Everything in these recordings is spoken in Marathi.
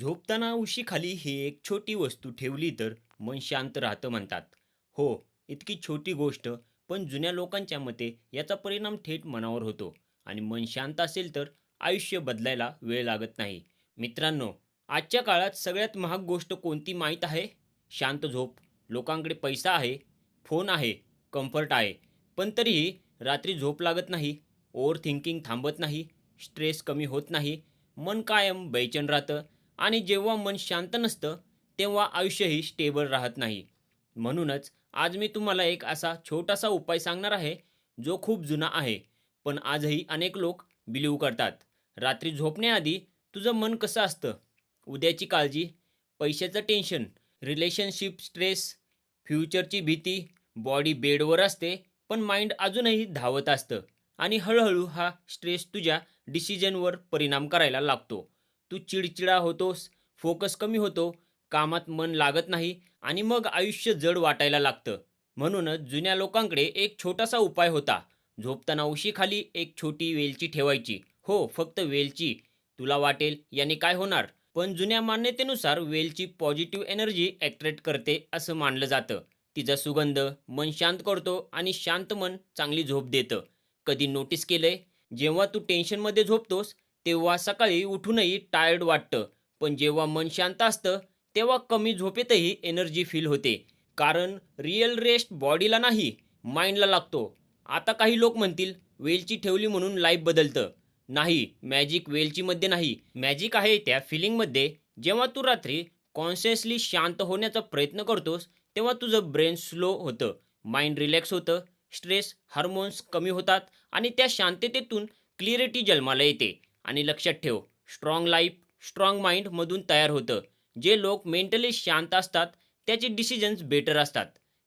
झोपताना उशीखाली ही एक छोटी वस्तू ठेवली तर मन शांत राहतं म्हणतात. हो, इतकी छोटी गोष्ट, पण जुन्या लोकांच्या मते याचा परिणाम थेट मनावर होतो आणि मन शांत असेल तर आयुष्य बदलायला वेळ लागत नाही. मित्रांनो, आजच्या काळात सगळ्यात महाग गोष्ट कोणती माहीत आहे? शांत झोप. लोकांकडे पैसा आहे, फोन आहे, कम्फर्ट आहे, पण तरीही रात्री झोप लागत नाही, ओव्हर थिंकिंग थांबत नाही, स्ट्रेस कमी होत नाही, मन कायम बेचैन राहतं आणि जेव्हा मन शांत नसतं, तेव्हा आयुष्यही स्टेबल राहत नाही. म्हणूनच आज मी तुम्हाला एक असा छोटासा उपाय सांगणार आहे, जो खूप जुना आहे, पण आजही अनेक लोक बिलीव्ह करतात. रात्री झोपण्याआधी तुझं मन कसं असतं? उद्याची काळजी, पैशाचं टेन्शन, रिलेशनशिप स्ट्रेस, फ्युचरची भीती, बॉडी बेडवर असते, पण माइंड अजूनही धावत असतं आणि हळूहळू हा स्ट्रेस तुझ्या डिसिजनवर परिणाम करायला लागतो. तू चिडचिडा होतोस, फोकस कमी होतो, कामात मन लागत नाही आणि मग आयुष्य जड वाटायला लागतं. म्हणूनच जुन्या लोकांकडे एक छोटासा उपाय होता. झोपताना उशीखाली एक छोटी वेलची ठेवायची. हो, फक्त वेलची. तुला वाटेल याने काय होणार? पण जुन्या मान्यतेनुसार वेलची पॉझिटिव्ह एनर्जी अट्रॅक्ट करते असं मानलं जातं. तिचा सुगंध मन शांत करतो आणि शांत मन चांगली झोप देतं. कधी नोटीस केलंय? जेव्हा तू टेन्शनमध्ये झोपतोस, तेव्हा सकाळी उठूनही टायर्ड वाटतं, पण जेव्हा मन शांत असतं तेव्हा कमी झोपेतही एनर्जी फील होते. कारण रिअल रेस्ट बॉडीला नाही, माइंडला लागतो. आता काही लोक म्हणतील वेलची ठेवली म्हणून लाईफ बदलतं. नाही, मॅजिक वेलचीमध्ये नाही, मॅजिक आहे त्या फिलिंगमध्ये. जेव्हा तू रात्री कॉन्शियसली शांत होण्याचा प्रयत्न करतोस, तेव्हा तुझं ब्रेन स्लो होतं, माइंड रिलॅक्स होतं, स्ट्रेस हार्मोन्स कमी होतात आणि त्या शांततेतून क्लिअरिटी जन्माला येते. आणि लक्षात ठेव, स्ट्रॉंग लाईफ स्ट्रॉंग माइंडमधून तयार होतं. जे लोक मेंटली शांत असतात त्याचे डिसिजन्स बेटर असतात,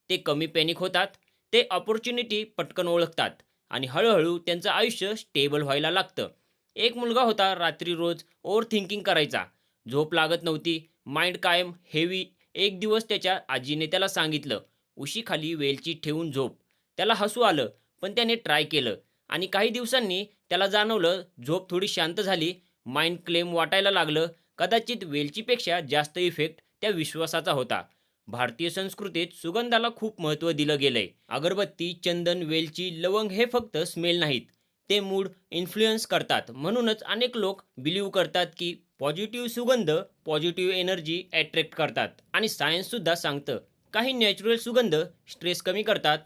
ते कमी पॅनिक होतात, ते अपॉर्च्युनिटी पटकन ओळखतात आणि हळूहळू त्यांचं आयुष्य स्टेबल व्हायला लागतं. एक मुलगा होता, रात्री रोज ओव्हर थिंकिंग करायचा, झोप लागत नव्हती, माइंड कायम हेवी. एक दिवस त्याच्या आजीने त्याला सांगितलं, उशीखाली वेलची ठेवून झोप. त्याला हसू आलं, पण त्याने ट्राय केलं आणि काही दिवसांनी त्याला जाणवलं झोप थोडी शांत झाली, माइंड क्लेम वाटायला लागलं. कदाचित वेलचीपेक्षा जास्त इफेक्ट त्या विश्वासाचा होता. भारतीय संस्कृतीत सुगंधाला खूप महत्त्व दिलं गेलंय. अगरबत्ती, चंदन, वेलची, लवंग हे फक्त स्मेल नाहीत, ते मूड इन्फ्लुअन्स करतात. म्हणूनच अनेक लोक बिलीव्ह करतात की पॉझिटिव्ह सुगंध पॉझिटिव्ह एनर्जी अट्रॅक्ट करतात. आणि सायन्ससुद्धा सांगतं, काही नॅचरल सुगंध स्ट्रेस कमी करतात,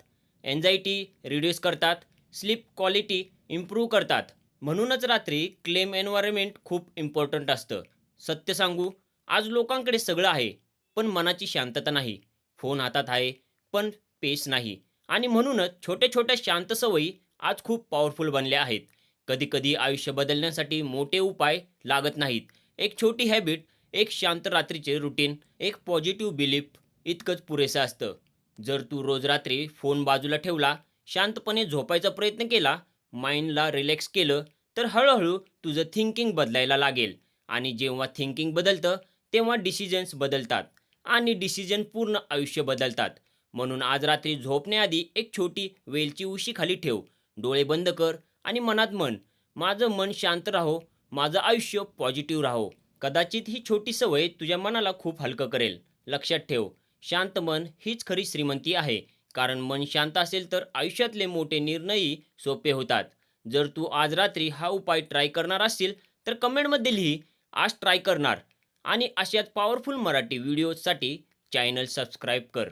एन्झायटी रिड्यूस करतात, स्लीप क्वालिटी इम्प्रूव्ह करतात. म्हणूनच रात्री क्लेम एन्व्हायरमेंट खूप इम्पॉर्टंट असतं. सत्य सांगू, आज लोकांकडे सगळं आहे, पण मनाची शांतता नाही. फोन हातात आहे, पण पेस नाही. आणि म्हणूनच छोट्या छोट्या शांत सवयी आज खूप पॉवरफुल बनल्या आहेत. कधी-कधी आयुष्य बदलण्यासाठी मोठे उपाय लागत नाहीत. एक छोटी हॅबिट, एक शांत रात्रीचे रुटीन, एक पॉझिटिव्ह बिलीफ इतकंच पुरेसं असतं. जर तू रोज रात्री फोन बाजूला ठेवला, शांतपणे झोपायचा प्रयत्न केला, माइंडला रिलॅक्स केलं, तर हळूहळू तुझं थिंकिंग बदलायला लागेल. आणि जेव्हा थिंकिंग बदलतं, तेव्हा डिसिजन्स बदलतात आणि डिसिजन पूर्ण आयुष्य बदलतात. म्हणून आज रात्री झोपण्याआधी एक छोटी वेलची उशी खाली ठेव, डोळे बंद कर आणि मनात म्हण, माझं मन शांत राहो, माझं आयुष्य पॉझिटिव्ह राहो. कदाचित ही छोटी सवय तुझ्या मनाला खूप हलकं करेल. लक्षात ठेव, शांत मन हीच खरी श्रीमंती आहे. कारण मन शांत असेल तर आयुष्यातले मोठे निर्णयही सोपे होतात. जर तू आज रात्री हा उपाय ट्राय करणार असशील, तर कमेंटमध्ये लिही, आज ट्राय करणार. आणि अशाच पॉवरफुल मराठी व्हिडिओजसाठी चॅनल सबस्क्राईब कर.